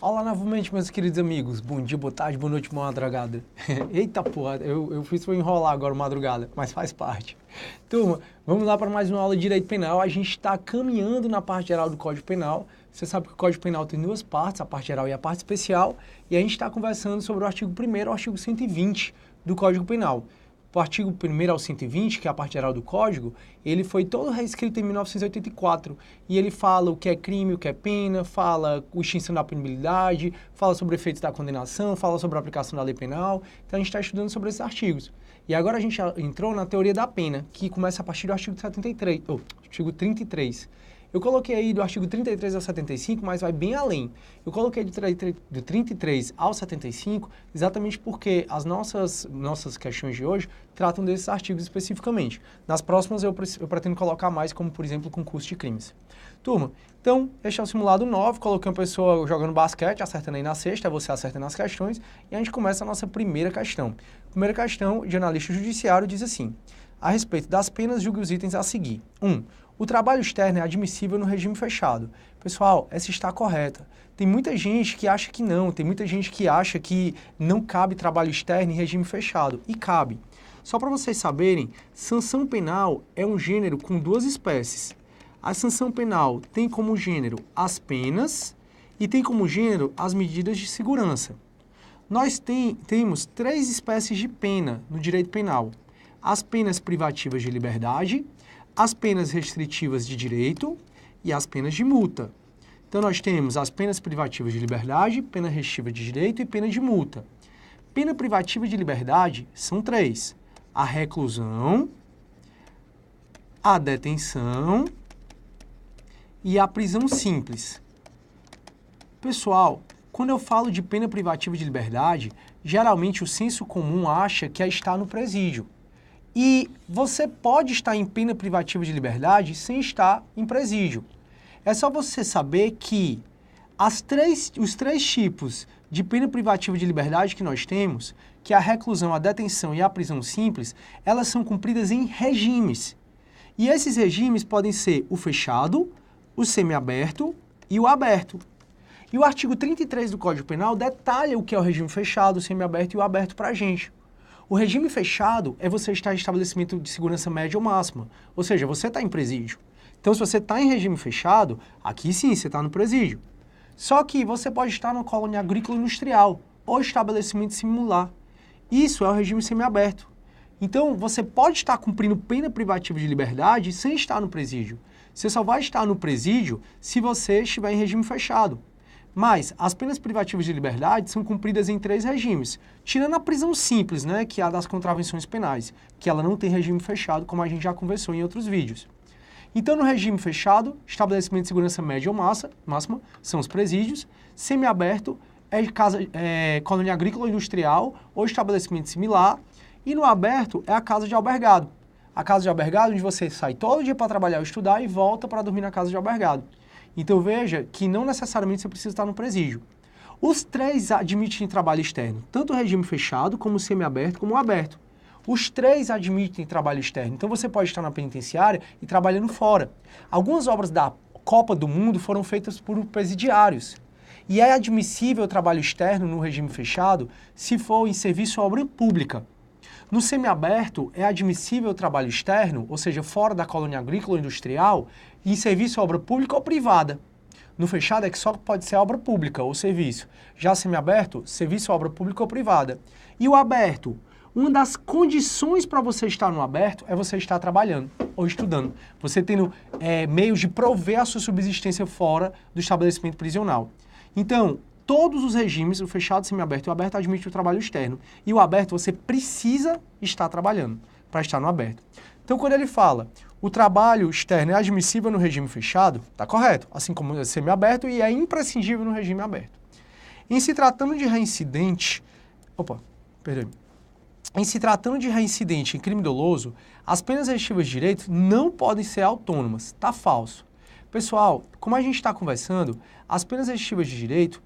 Olá novamente, meus queridos amigos. Bom dia, boa tarde, boa noite, boa madrugada. Eita porra, eu fiz foi enrolar agora madrugada, mas faz parte. Turma, vamos lá para mais uma aula de Direito Penal. A gente está caminhando na parte geral do Código Penal. Você sabe que o Código Penal tem duas partes, a parte geral e a parte especial. E a gente está conversando sobre o artigo 1º e o artigo 120 do Código Penal. O artigo 1º ao 120, que é a parte geral do Código, ele foi todo reescrito em 1984. E ele fala o que é crime, o que é pena, fala a extinção da punibilidade, fala sobre efeitos da condenação, fala sobre a aplicação da lei penal. Então a gente está estudando sobre esses artigos. E agora a gente entrou na teoria da pena, que começa a partir do artigo artigo 33. Eu coloquei aí do artigo 33 ao 75, mas vai bem além. Eu coloquei do 33 ao 75 exatamente porque as nossas questões de hoje tratam desses artigos especificamente. Nas próximas eu pretendo colocar mais, como por exemplo, concurso de crimes. Turma, então, este é o simulado 9, coloquei uma pessoa jogando basquete, acertando aí na cesta, você acerta nas questões, e a gente começa a nossa primeira questão. Primeira questão de analista judiciário diz assim: a respeito das penas, julgue os itens a seguir. 1. O trabalho externo é admissível no regime fechado. Pessoal, essa está correta. Tem muita gente que acha que não, tem muita gente que acha que não cabe trabalho externo em regime fechado. E cabe. Só para vocês saberem, sanção penal é um gênero com duas espécies. A sanção penal tem como gênero as penas e tem como gênero as medidas de segurança. Nós temos três espécies de pena no direito penal: as penas privativas de liberdade, as penas restritivas de direito e as penas de multa. Então, nós temos as penas privativas de liberdade, pena restritiva de direito e pena de multa. Pena privativa de liberdade são três: a reclusão, a detenção e a prisão simples. Pessoal, quando eu falo de pena privativa de liberdade, geralmente o senso comum acha que é estar no presídio. E você pode estar em pena privativa de liberdade sem estar em presídio. É só você saber que os três tipos de pena privativa de liberdade que nós temos, que é a reclusão, a detenção e a prisão simples, elas são cumpridas em regimes. E esses regimes podem ser o fechado, o semiaberto e o aberto. E o artigo 33 do Código Penal detalha o que é o regime fechado, o semiaberto e o aberto para a gente. O regime fechado é você estar em estabelecimento de segurança média ou máxima, ou seja, você está em presídio. Então, se você está em regime fechado, aqui sim, você está no presídio. Só que você pode estar numa colônia agrícola industrial ou estabelecimento similar. Isso é o regime semiaberto. Então, você pode estar cumprindo pena privativa de liberdade sem estar no presídio. Você só vai estar no presídio se você estiver em regime fechado. Mas as penas privativas de liberdade são cumpridas em três regimes, tirando a prisão simples, né, que é a das contravenções penais, que ela não tem regime fechado, como a gente já conversou em outros vídeos. Então, no regime fechado, estabelecimento de segurança média ou máxima são os presídios, semiaberto é colônia agrícola ou industrial ou estabelecimento similar, e no aberto é a casa de albergado. A casa de albergado, onde você sai todo dia para trabalhar ou estudar e volta para dormir na casa de albergado. Então veja que não necessariamente você precisa estar no presídio. Os três admitem trabalho externo, tanto o regime fechado, como o semiaberto, como o aberto. Os três admitem trabalho externo, então você pode estar na penitenciária e trabalhando fora. Algumas obras da Copa do Mundo foram feitas por presidiários. E é admissível o trabalho externo no regime fechado se for em serviço à obra pública. No semiaberto, é admissível o trabalho externo, ou seja, fora da colônia agrícola ou industrial, em serviço à obra pública ou privada. No fechado é que só pode ser obra pública ou serviço. Já semiaberto, serviço à obra pública ou privada. E o aberto? Uma das condições para você estar no aberto é você estar trabalhando ou estudando. Você tendo meios de prover a sua subsistência fora do estabelecimento prisional. Então, todos os regimes, o fechado, o semiaberto e o aberto, admitem o trabalho externo. E o aberto você precisa estar trabalhando para estar no aberto. Então, quando ele fala o trabalho externo é admissível no regime fechado, está correto, assim como o semiaberto, e é imprescindível no regime aberto. Em se tratando de reincidente em crime doloso, as penas restritivas de direito não podem ser autônomas. Está falso. Pessoal, como a gente está conversando, as penas restritivas de direito,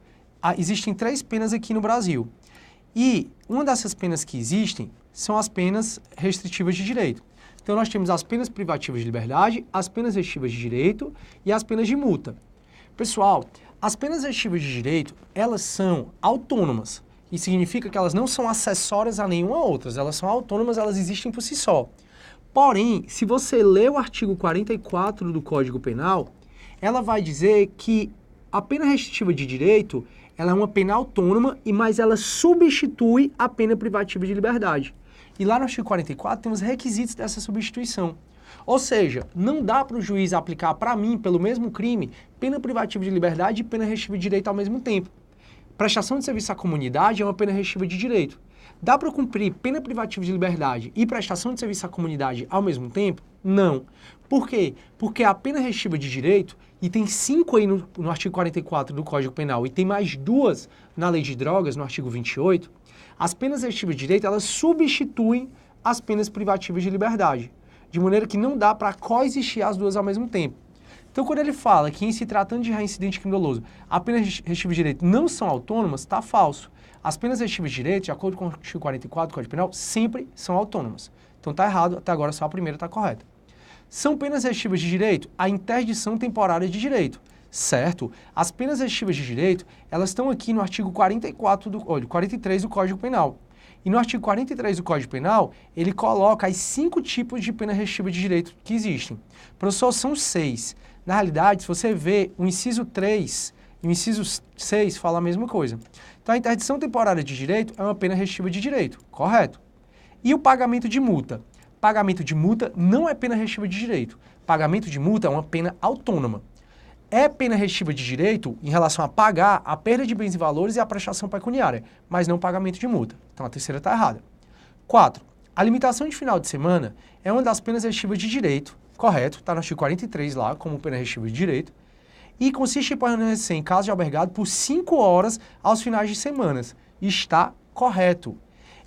existem três penas aqui no Brasil. E uma dessas penas que existem são as penas restritivas de direito. Então, nós temos as penas privativas de liberdade, as penas restritivas de direito e as penas de multa. Pessoal, As penas restritivas de direito, elas são autônomas. Isso significa que elas não são acessórias a nenhuma outra, elas são autônomas, elas existem por si só. Porém, se você ler o artigo 44 do Código Penal, ela vai dizer que a pena restritiva de direito, ela é uma pena autônoma, mas ela substitui a pena privativa de liberdade. E lá no artigo 44 tem os requisitos dessa substituição. Ou seja, não dá para o juiz aplicar para mim, pelo mesmo crime, pena privativa de liberdade e pena restritiva de direito ao mesmo tempo. Prestação de serviço à comunidade é uma pena restritiva de direito. Dá para cumprir pena privativa de liberdade e prestação de serviço à comunidade ao mesmo tempo? Não. Por quê? Porque a pena restritiva de direito, e tem 5 aí no artigo 44 do Código Penal, e tem mais 2 na Lei de Drogas, no artigo 28, as penas restritivas de direito, elas substituem as penas privativas de liberdade, de maneira que não dá para coexistir as duas ao mesmo tempo. Então, quando ele fala que, em se tratando de reincidente crime doloso, as penas restritivas de direito não são autônomas, está falso. As penas restritivas de direito, de acordo com o artigo 44 do Código Penal, sempre são autônomas. Então, está errado, até agora só a primeira está correta. São penas restritivas de direito a interdição temporária de direito, certo? As penas restritivas de direito, elas estão aqui no artigo 43 do Código Penal. E no artigo 43 do Código Penal, ele coloca os 5 tipos de pena restritiva de direito que existem. Professor, são 6. Na realidade, se você vê o inciso 3 e o inciso 6 fala a mesma coisa. Então, a interdição temporária de direito é uma pena restritiva de direito, correto? E o pagamento de multa? Pagamento de multa não é pena restritiva de direito. Pagamento de multa é uma pena autônoma. É pena restritiva de direito em relação a pagar a perda de bens e valores e a prestação pecuniária, mas não pagamento de multa. Então, a terceira está errada. 4. A limitação de final de semana é uma das penas restritivas de direito, correto, está no artigo 43 lá, como pena restritiva de direito, e consiste em permanecer em casa de albergado por 5 horas aos finais de semana. Está correto.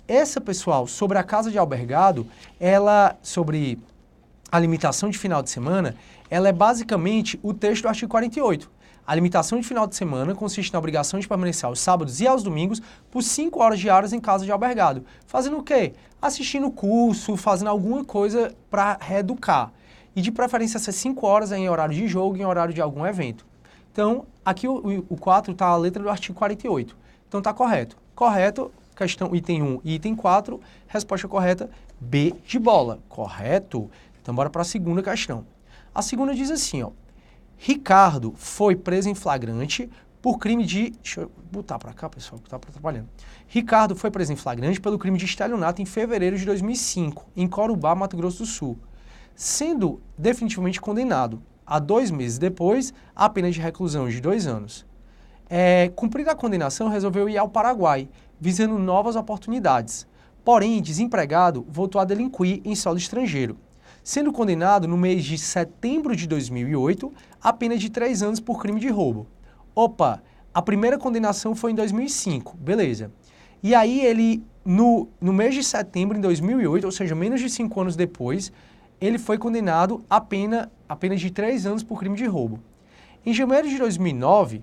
Essa, pessoal, sobre a casa de albergado, sobre a limitação de final de semana, ela é basicamente o texto do artigo 48. A limitação de final de semana consiste na obrigação de permanecer aos sábados e aos domingos por 5 horas diárias em casa de albergado. Fazendo o quê? Assistindo curso, fazendo alguma coisa para reeducar. E de preferência essas 5 horas em horário de jogo e em horário de algum evento. Então, aqui o 4 está a letra do artigo 48. Então, está correto. Correto, questão item 1 e item 4, resposta correta, B de bola. Correto? Então, bora para a segunda questão. A segunda diz assim, ó. Ricardo foi preso em flagrante por crime de... Deixa eu botar para cá, pessoal, que está atrapalhando. Ricardo foi preso em flagrante pelo crime de estelionato em fevereiro de 2005, em Corumbá, Mato Grosso do Sul, sendo definitivamente condenado a 2 meses depois a pena de reclusão de 2 anos. Cumprida a condenação, resolveu ir ao Paraguai, visando novas oportunidades. Porém, desempregado, voltou a delinquir em solo estrangeiro, sendo condenado no mês de setembro de 2008 a pena de 3 anos por crime de roubo. Opa, a primeira condenação foi em 2005, beleza. E aí ele, no mês de setembro de 2008, ou seja, menos de 5 anos depois, ele foi condenado a pena de 3 anos por crime de roubo. Em janeiro de 2009,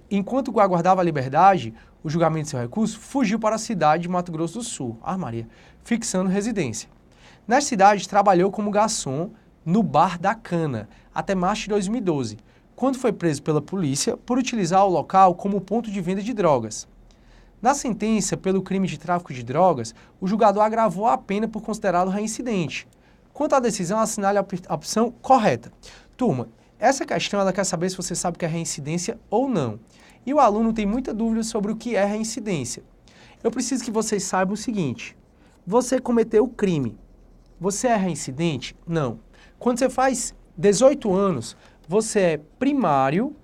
enquanto aguardava a liberdade, o julgamento de seu recurso, fugiu para a cidade de Mato Grosso do Sul, Maria, fixando residência. Na cidade, trabalhou como garçom no Bar da Cana, até março de 2012, quando foi preso pela polícia por utilizar o local como ponto de venda de drogas. Na sentença pelo crime de tráfico de drogas, o julgador agravou a pena por considerá-lo reincidente. Quanto à decisão, assinale a opção correta. Turma, essa questão ela quer saber se você sabe o que é reincidência ou não. E o aluno tem muita dúvida sobre o que é reincidência. Eu preciso que vocês saibam o seguinte: você cometeu o crime. Você é reincidente? Não. Quando você faz 18 anos, você é primário.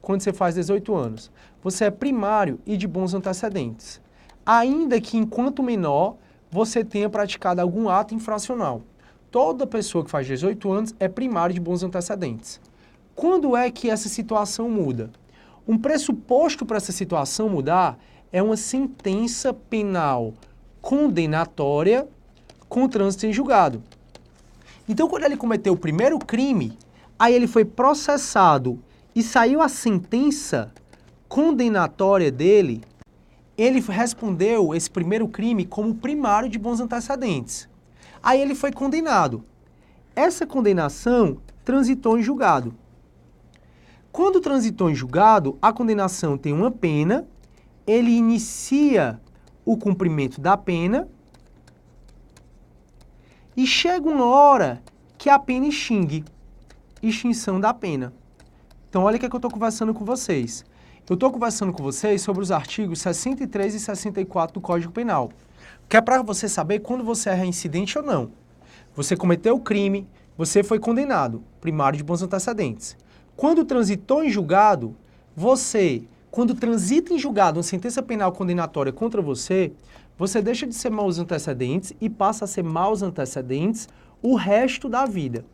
Quando você faz 18 anos, você é primário e de bons antecedentes. Ainda que, enquanto menor, você tenha praticado algum ato infracional. Toda pessoa que faz 18 anos é primário de bons antecedentes. Quando é que essa situação muda? Um pressuposto para essa situação mudar é uma sentença penal condenatória com trânsito em julgado. Então, quando ele cometeu o primeiro crime, aí ele foi processado e saiu a sentença condenatória dele, ele respondeu esse primeiro crime como primário de bons antecedentes. Aí ele foi condenado. Essa condenação transitou em julgado. Quando transitou em julgado, a condenação tem uma pena, ele inicia o cumprimento da pena e chega uma hora que a pena extingue, extinção da pena. Então, olha o que eu estou conversando com vocês. Eu estou conversando com vocês sobre os artigos 63 e 64 do Código Penal, que é para você saber quando você é reincidente ou não. Você cometeu o crime, você foi condenado, primário de bons antecedentes. Quando transitou em julgado, quando transita em julgado uma sentença penal condenatória contra você, você deixa de ser maus antecedentes e passa a ser maus antecedentes o resto da vida.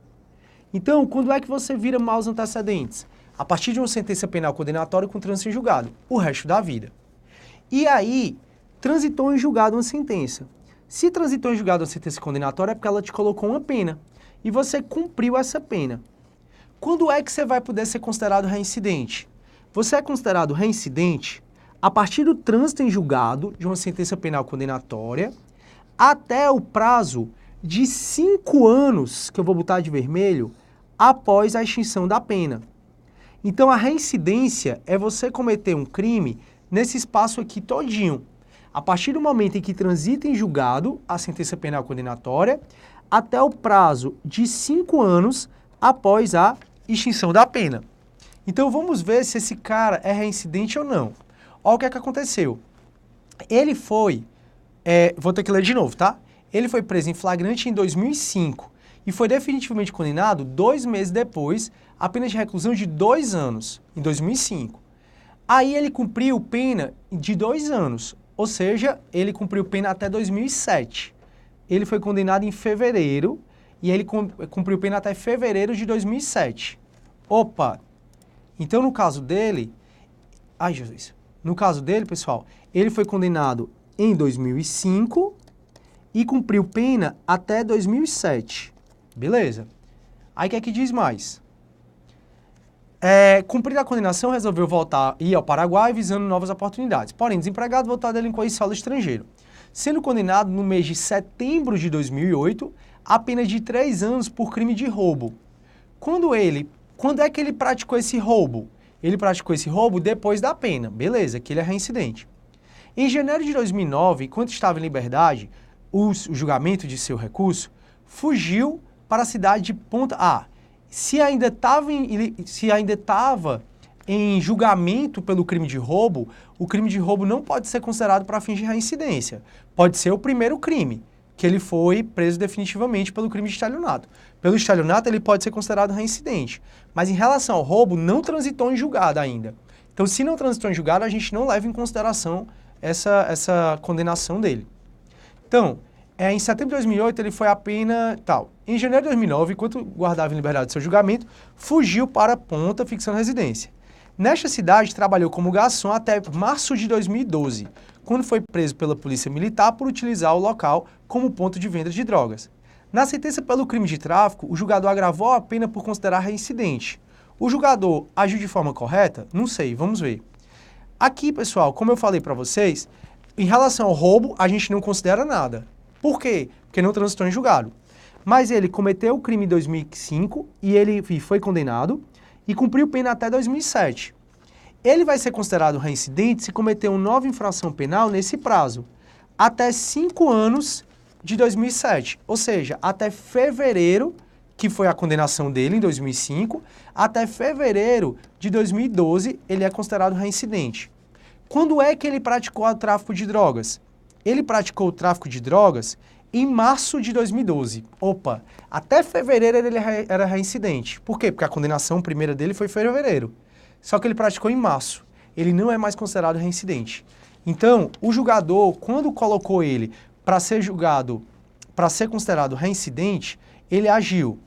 Então, quando é que você vira maus antecedentes? A partir de uma sentença penal condenatória com trânsito em julgado, o resto da vida. E aí, transitou em julgado uma sentença. Se transitou em julgado uma sentença condenatória é porque ela te colocou uma pena e você cumpriu essa pena. Quando é que você vai poder ser considerado reincidente? Você é considerado reincidente a partir do trânsito em julgado de uma sentença penal condenatória até o prazo de 5 anos, que eu vou botar de vermelho, após a extinção da pena. Então, a reincidência é você cometer um crime nesse espaço aqui todinho. A partir do momento em que transita em julgado a sentença penal condenatória, até o prazo de 5 anos após a extinção da pena. Então, vamos ver se esse cara é reincidente ou não. Olha o que é que aconteceu. Ele foi, vou ter que ler de novo, tá? Ele foi preso em flagrante em 2005 e foi definitivamente condenado 2 meses depois, a pena de reclusão de 2 anos, em 2005. Aí ele cumpriu pena de 2 anos, ou seja, ele cumpriu pena até 2007. Ele foi condenado em fevereiro e ele cumpriu pena até fevereiro de 2007. Opa! Então, no caso dele... Ai, Jesus! No caso dele, pessoal, ele foi condenado em 2005 e cumpriu pena até 2007. Beleza. Aí o que é que diz mais? Cumprida a condenação, resolveu voltar e ir ao Paraguai visando novas oportunidades. Porém, desempregado, voltou a delinquir em solo estrangeiro. Sendo condenado no mês de setembro de 2008 a pena de 3 anos por crime de roubo. Quando é que ele praticou esse roubo? Ele praticou esse roubo depois da pena. Beleza, que ele é reincidente. Em janeiro de 2009, enquanto estava em liberdade, o julgamento de seu recurso, fugiu para a cidade de Ponta... Se ainda estava em julgamento pelo crime de roubo, o crime de roubo não pode ser considerado para fins de reincidência. Pode ser o primeiro crime, que ele foi preso definitivamente pelo crime de estelionato. Pelo estelionato, ele pode ser considerado reincidente. Mas em relação ao roubo, não transitou em julgado ainda. Então, se não transitou em julgado, a gente não leva em consideração essa condenação dele. Então, em setembro de 2008, ele foi a pena tal. Em janeiro de 2009, enquanto guardava em liberdade seu julgamento, fugiu para Ponta, fixando residência. Nesta cidade, trabalhou como garçom até março de 2012, quando foi preso pela polícia militar por utilizar o local como ponto de venda de drogas. Na sentença pelo crime de tráfico, o julgador agravou a pena por considerar reincidente. O julgador agiu de forma correta? Não sei, vamos ver. Aqui, pessoal, como eu falei para vocês, em relação ao roubo, a gente não considera nada. Por quê? Porque não transitou em julgado. Mas ele cometeu o crime em 2005 e ele foi condenado e cumpriu pena até 2007. Ele vai ser considerado reincidente se cometer uma nova infração penal nesse prazo, até 5 anos de 2007. Ou seja, até fevereiro, que foi a condenação dele em 2005, até fevereiro de 2012 ele é considerado reincidente. Quando é que ele praticou o tráfico de drogas? Ele praticou o tráfico de drogas em março de 2012. Opa, até fevereiro ele era reincidente. Por quê? Porque a condenação primeira dele foi em fevereiro. Só que ele praticou em março. Ele não é mais considerado reincidente. Então, o julgador, quando colocou ele para ser julgado, para ser considerado reincidente, ele agiu.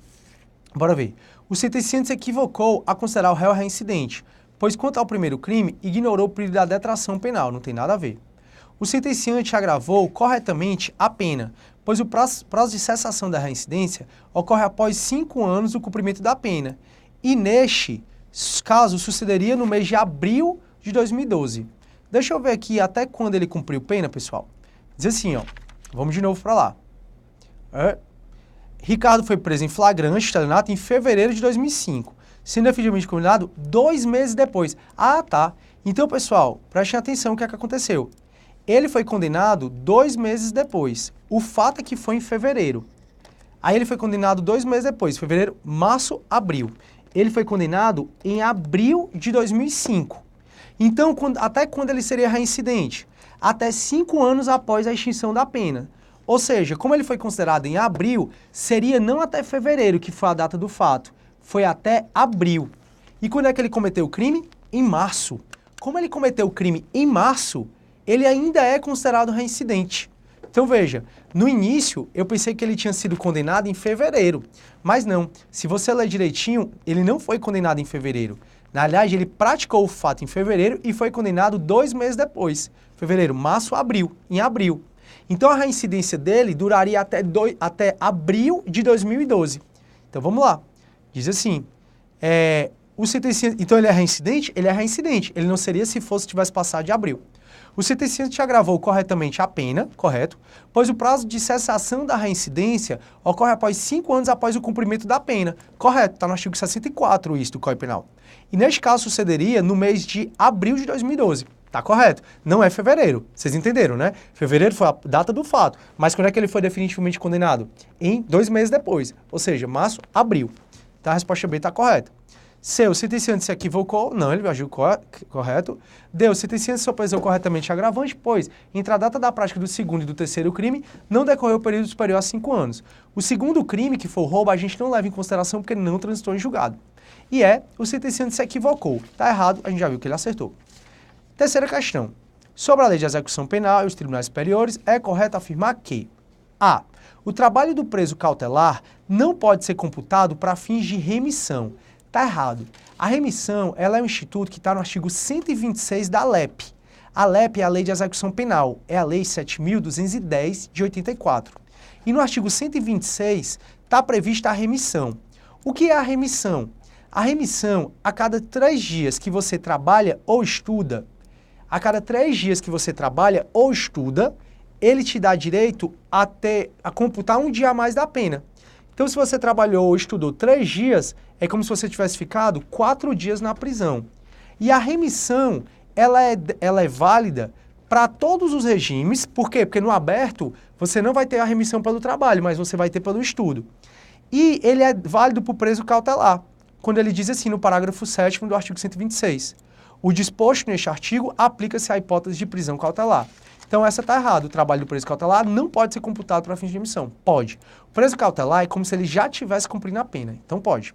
Bora ver. O sentenciante se equivocou a considerar o réu reincidente, pois quanto ao primeiro crime, ignorou o período da detração penal. Não tem nada a ver. O sentenciante agravou corretamente a pena, pois o prazo de cessação da reincidência ocorre após 5 anos do cumprimento da pena, e neste caso sucederia no mês de abril de 2012. Deixa eu ver aqui até quando ele cumpriu pena, pessoal. Diz assim, ó, vamos de novo para lá. Ricardo foi preso em flagrante estelionato em fevereiro de 2005, sendo definitivamente condenado 2 meses depois. Ah, tá. Então, pessoal, prestem atenção o que é que aconteceu. Ele foi condenado 2 meses depois. O fato é que foi em fevereiro. Aí ele foi condenado 2 meses depois, fevereiro, março, abril. Ele foi condenado em abril de 2005. Então, até quando ele seria reincidente? Até 5 anos após a extinção da pena. Ou seja, como ele foi considerado em abril, seria não até fevereiro, que foi a data do fato, foi até abril. E quando é que ele cometeu o crime? Em março. Como ele cometeu o crime em março, ele ainda é considerado reincidente. Então veja, no início eu pensei que ele tinha sido condenado em fevereiro, mas não. Se você ler direitinho, ele não foi condenado em fevereiro. Na verdade, ele praticou o fato em fevereiro e foi condenado 2 meses depois. Fevereiro, março, abril, em abril. Então a reincidência dele duraria até abril de 2012. Então vamos lá. Diz assim, então ele é reincidente? Ele é reincidente. Ele não seria se tivesse passado de abril. O sentenciante agravou corretamente a pena, correto? Pois o prazo de cessação da reincidência ocorre após 5 anos após o cumprimento da pena. Correto, está no artigo 64 isso do Código Penal. E neste caso sucederia no mês de abril de 2012. Tá correto. Não é fevereiro. Vocês entenderam, né? Fevereiro foi a data do fato. Mas quando é que ele foi definitivamente condenado? Em 2 meses depois. Ou seja, março, abril. Tá? A resposta B está correta. C, o sentenciante se equivocou, não, ele agiu correto. D, o sentenciante se oposou corretamente agravante, pois, entre a data da prática do segundo e do terceiro crime, não decorreu período superior a 5 anos. O segundo crime, que foi o roubo, a gente não leva em consideração porque ele não transitou em julgado. E o sentenciante se equivocou. Tá errado, a gente já viu que ele acertou. Terceira questão. Sobre a lei de execução penal e os tribunais superiores, é correto afirmar que a. O trabalho do preso cautelar não pode ser computado para fins de remissão. Está errado. A remissão ela é um instituto que está no artigo 126 da LEP. A LEP é a Lei de Execução Penal, é a Lei 7.210 de 84. E no artigo 126 está prevista a remissão. O que é a remissão? A remissão, a cada 3 dias que você trabalha ou estuda, ele te dá direito a computar um dia a mais da pena. Então, se você trabalhou ou estudou 3 dias, é como se você tivesse ficado 4 dias na prisão. E a remissão, ela é válida para todos os regimes. Por quê? Porque no aberto, você não vai ter a remissão pelo trabalho, mas você vai ter pelo estudo. E ele é válido para o preso cautelar, quando ele diz assim no parágrafo 7º do artigo 126. O disposto neste artigo aplica-se à hipótese de prisão cautelar. Então essa está errada. O trabalho do preso cautelar não pode ser computado para fins de remissão. Pode. O preso cautelar é como se ele já estivesse cumprindo a pena. Então pode.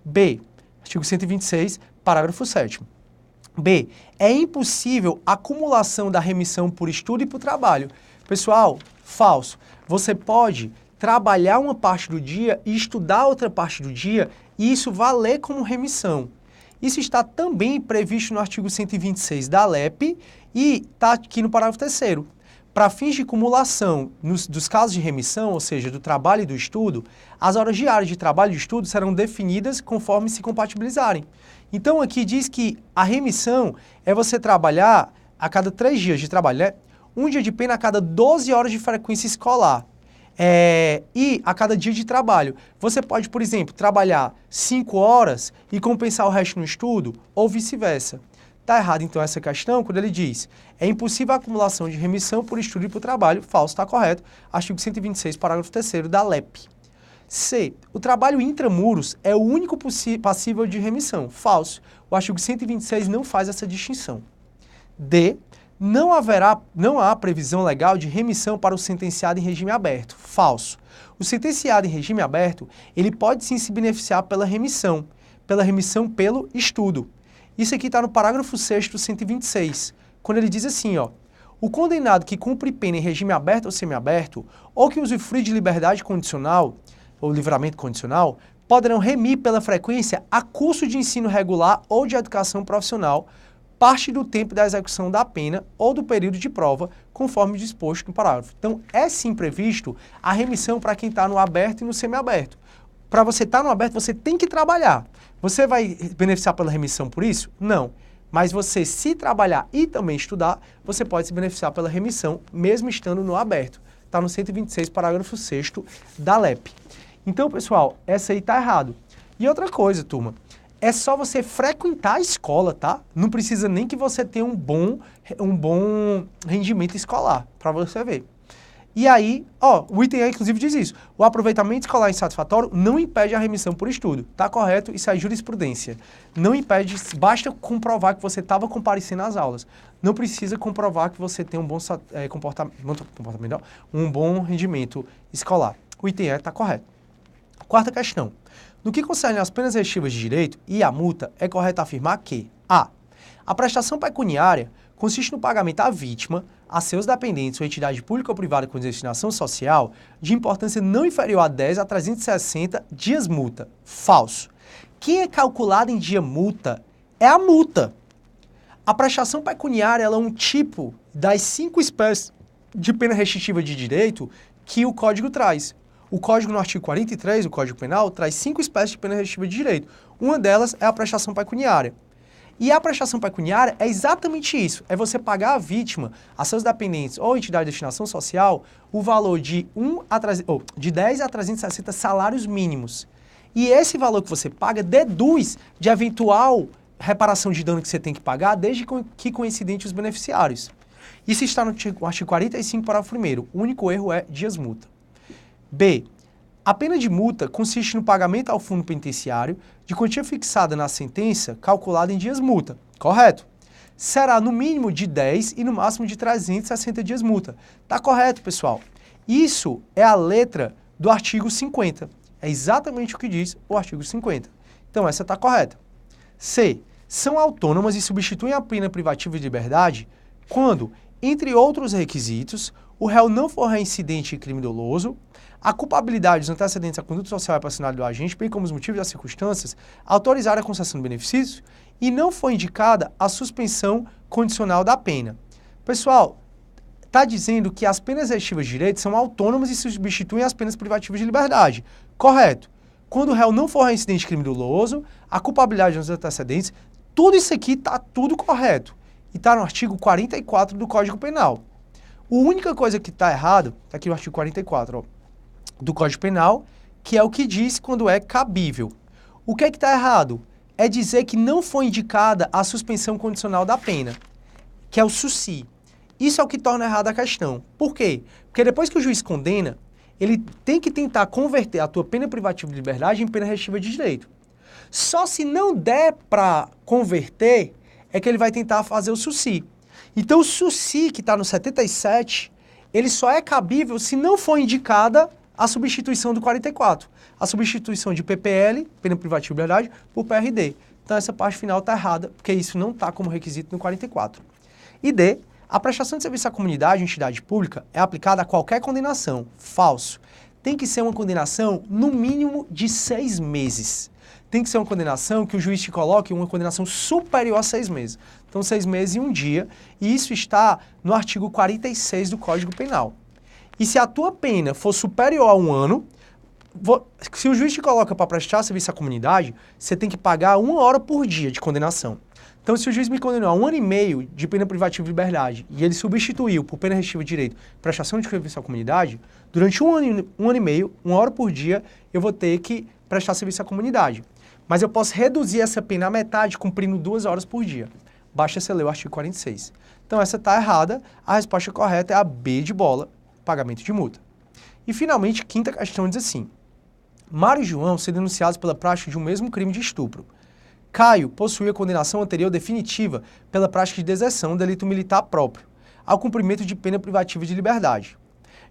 B. Artigo 126, parágrafo 7º. B. É impossível acumulação da remissão por estudo e por trabalho. Pessoal, falso. Você pode trabalhar uma parte do dia e estudar outra parte do dia e isso valer como remissão. Isso está também previsto no artigo 126 da LEP e está aqui no parágrafo 3º. Para fins de cumulação dos casos de remissão, ou seja, do trabalho e do estudo, as horas diárias de trabalho e de estudo serão definidas conforme se compatibilizarem. Então aqui diz que a remissão é você trabalhar a cada 3 dias de trabalho, né? Um dia de pena a cada 12 horas de frequência escolar. E a cada dia de trabalho. Você pode, por exemplo, trabalhar 5 horas e compensar o resto no estudo, ou vice-versa. Está errado, então, essa questão, quando ele diz é impossível a acumulação de remissão por estudo e por trabalho. Falso, está correto. Artigo 126, parágrafo 3º da LEP. C. O trabalho intramuros é o único passível de remissão. Falso. O artigo 126 não faz essa distinção. D. Não há previsão legal de remissão para o sentenciado em regime aberto. Falso. O sentenciado em regime aberto, ele pode sim se beneficiar pela remissão pelo estudo. Isso aqui está no parágrafo 6º do 126, quando ele diz assim, ó, o condenado que cumpre pena em regime aberto ou semiaberto, ou que usufrui de liberdade condicional, ou livramento condicional, poderão remir pela frequência a curso de ensino regular ou de educação profissional, parte do tempo da execução da pena ou do período de prova, conforme disposto no parágrafo. Então, é sim previsto a remissão para quem está no aberto e no semiaberto. Para você estar no aberto, você tem que trabalhar. Você vai beneficiar pela remissão por isso? Não. Mas você, se trabalhar e também estudar, você pode se beneficiar pela remissão, mesmo estando no aberto. Está no 126, parágrafo 6º da LEP. Então, pessoal, essa aí está errado. E outra coisa, turma, é só você frequentar a escola, tá? Não precisa nem que você tenha um bom rendimento escolar, para você ver. E aí, ó, o item A inclusive diz isso. O aproveitamento escolar insatisfatório não impede a remissão por estudo. Tá correto? Isso é jurisprudência. Não impede, basta comprovar que você estava comparecendo às aulas. Não precisa comprovar que você tem um bom comportamento, um bom rendimento escolar. O item E está correto. Quarta questão. No que concerne às penas restritivas de direito e à multa, é correto afirmar que a prestação pecuniária consiste no pagamento à vítima, a seus dependentes ou entidade pública ou privada com destinação social, de importância não inferior a 10 a 360 dias multa. Falso. Quem é calculado em dia multa é a multa. A prestação pecuniária ela é um tipo das 5 espécies de pena restritiva de direito que o Código traz. O Código, no artigo 43, o Código Penal, traz 5 espécies de pena restritiva de direito. Uma delas é a prestação pecuniária. E a prestação pecuniária é exatamente isso, é você pagar a vítima, a seus dependentes ou entidade de destinação social, o valor de 10 a 360 salários mínimos. E esse valor que você paga deduz de eventual reparação de dano que você tem que pagar, desde que coincidente os beneficiários. Isso está no artigo 45, parágrafo 1º. O único erro é dias multa. B. A pena de multa consiste no pagamento ao fundo penitenciário de quantia fixada na sentença calculada em dias multa. Correto? Será no mínimo de 10 e no máximo de 360 dias multa. Tá correto, pessoal? Isso é a letra do artigo 50. É exatamente o que diz o artigo 50. Então essa está correta. C. São autônomas e substituem a pena privativa de liberdade quando, entre outros requisitos, o réu não for reincidente em crime doloso, a culpabilidade dos antecedentes à conduta social e passional do agente, bem como os motivos e as circunstâncias, autorizar a concessão de benefícios e não foi indicada a suspensão condicional da pena. Pessoal, está dizendo que as penas restritivas de direito são autônomas e substituem as penas privativas de liberdade. Correto. Quando o réu não for reincidente em crime doloso, a culpabilidade dos antecedentes, tudo isso aqui está tudo correto. E está no artigo 44 do Código Penal. A única coisa que está errado, está aqui no artigo 44, ó, do Código Penal, que é o que diz quando é cabível. O que é que está errado? É dizer que não foi indicada a suspensão condicional da pena, que é o SUSI. Isso é o que torna errada a questão. Por quê? Porque depois que o juiz condena, ele tem que tentar converter a tua pena privativa de liberdade em pena restritiva de direito. Só se não der para converter, é que ele vai tentar fazer o SUSI. Então o SUSI, que está no 77, ele só é cabível se não for indicada a substituição do 44. A substituição de PPL, pena privativa de liberdade, por PRD. Então essa parte final está errada, porque isso não está como requisito no 44. E D, a prestação de serviço à comunidade ou entidade pública é aplicada a qualquer condenação. Falso. Tem que ser uma condenação no mínimo de 6 meses. Tem que ser uma condenação que o juiz te coloque uma condenação superior a 6 meses. Então 6 meses e 1 dia, e isso está no artigo 46 do Código Penal. E se a tua pena for superior a 1 ano, se o juiz te coloca para prestar serviço à comunidade, você tem que pagar 1 hora por dia de condenação. Então, se o juiz me condenou a 1 ano e meio de pena privativa de liberdade e ele substituiu por pena restritiva de direito prestação de serviço à comunidade, durante um ano e meio, 1 hora por dia, eu vou ter que prestar serviço à comunidade. Mas eu posso reduzir essa pena à metade, cumprindo 2 horas por dia. Basta você ler o artigo 46. Então, essa está errada. A resposta correta é a B de bola, pagamento de multa. E, finalmente, quinta questão diz assim. Mário e João são denunciados pela prática de um mesmo crime de estupro. Caio possuía condenação anterior definitiva pela prática de deserção, delito militar próprio, ao cumprimento de pena privativa de liberdade.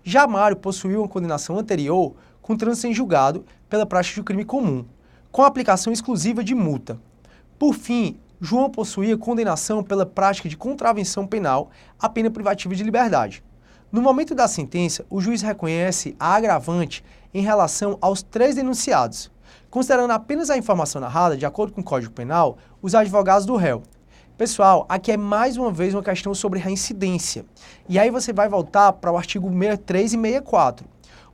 Já Mário possuía uma condenação anterior com trânsito em julgado pela prática de um crime comum, com aplicação exclusiva de multa. Por fim, João possuía condenação pela prática de contravenção penal à pena privativa de liberdade. No momento da sentença, o juiz reconhece a agravante em relação aos 3 denunciados, considerando apenas a informação narrada, de acordo com o Código Penal, os advogados do réu. Pessoal, aqui é mais uma vez uma questão sobre reincidência. E aí você vai voltar para o artigo 63 e 64.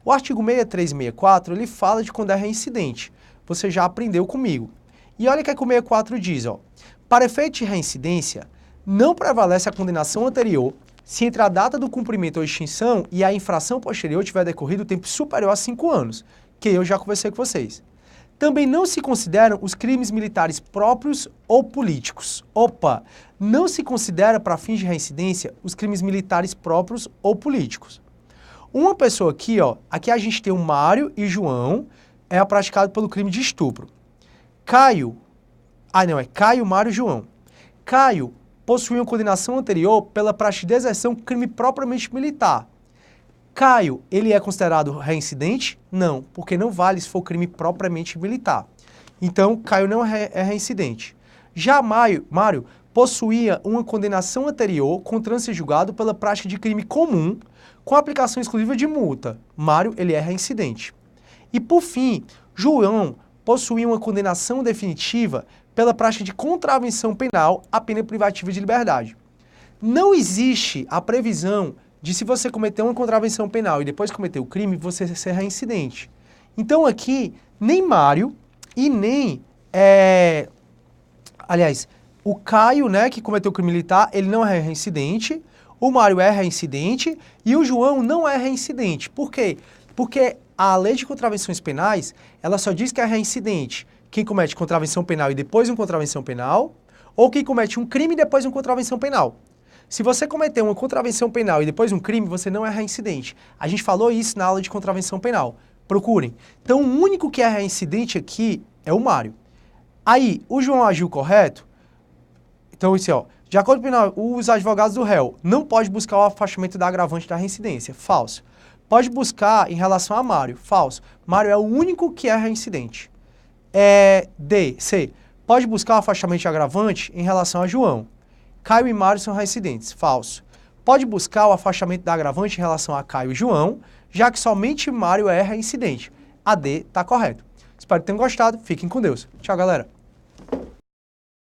O artigo 63 e 64, ele fala de quando é reincidente. Você já aprendeu comigo. E olha o que o 64 diz, ó. Para efeito de reincidência, não prevalece a condenação anterior se entre a data do cumprimento ou extinção e a infração posterior tiver decorrido tempo superior a 5 anos, que eu já conversei com vocês. Também não se consideram os crimes militares próprios ou políticos. Opa! Não se considera, para fins de reincidência, os crimes militares próprios ou políticos. Uma pessoa aqui, ó, aqui a gente tem o Mário e João, é praticado pelo crime de estupro. Caio, Caio, Mário e João. Caio possui uma condenação anterior pela prática de deserção, crime propriamente militar. Caio, ele é considerado reincidente? Não, porque não vale se for crime propriamente militar. Então, Caio não é reincidente. Já Mário possuía uma condenação anterior com trânsito julgado pela prática de crime comum com aplicação exclusiva de multa. Mário, ele é reincidente. E, por fim, João possuía uma condenação definitiva pela prática de contravenção penal à pena privativa de liberdade. Não existe a previsão de se você cometer uma contravenção penal e depois cometer o crime, você ser reincidente. Então aqui, nem Mário e nem, o Caio, né, que cometeu o crime militar, ele não é reincidente, o Mário é reincidente e o João não é reincidente. Por quê? Porque a lei de contravenções penais, ela só diz que é reincidente quem comete contravenção penal e depois uma contravenção penal, ou quem comete um crime e depois uma contravenção penal. Se você cometer uma contravenção penal e depois um crime, você não é reincidente. A gente falou isso na aula de contravenção penal. Procurem. Então, o único que é reincidente aqui é o Mário. Aí, o João agiu correto? Então, isso, ó, de acordo com os advogados do réu, não pode buscar o afastamento da agravante da reincidência. Falso. Pode buscar em relação a Mário. Falso. Mário é o único que é reincidente. C. Pode buscar o afastamento de agravante em relação a João. Caio e Mário são reincidentes. Falso. Pode buscar o afastamento da agravante em relação a Caio e João, já que somente Mário é reincidente. A D está correto. Espero que tenham gostado. Fiquem com Deus. Tchau, galera.